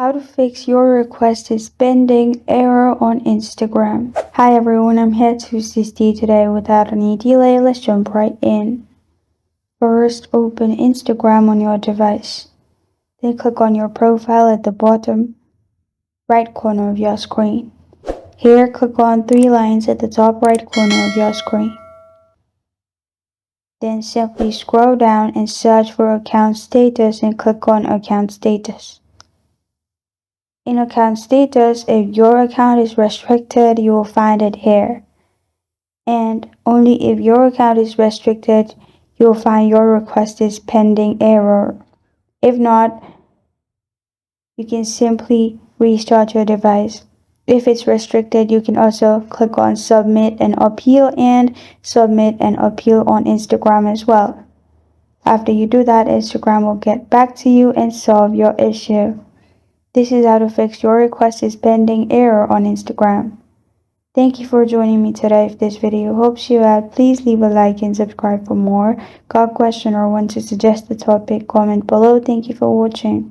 How to fix your request is pending error on Instagram. Hi everyone, I'm here to assist you today without any delay. Let's jump right in. First, open Instagram on your device. Then click on your profile at the bottom right corner of your screen. Here, click on three lines at the top right corner of your screen. Then simply scroll down and search for account status and click on account status. In account status, if your account is restricted, you will find it here. And only if your account is restricted, you will find your request is pending error. If not, you can simply restart your device. If it's restricted, you can also click on submit and appeal on Instagram as well. After you do that, Instagram will get back to you and solve your issue. This is how to fix your request is pending error on Instagram. Thank you for joining me today. If this video helps you out, please leave a like and subscribe for more. Got a question or want to suggest a topic, comment below. Thank you for watching.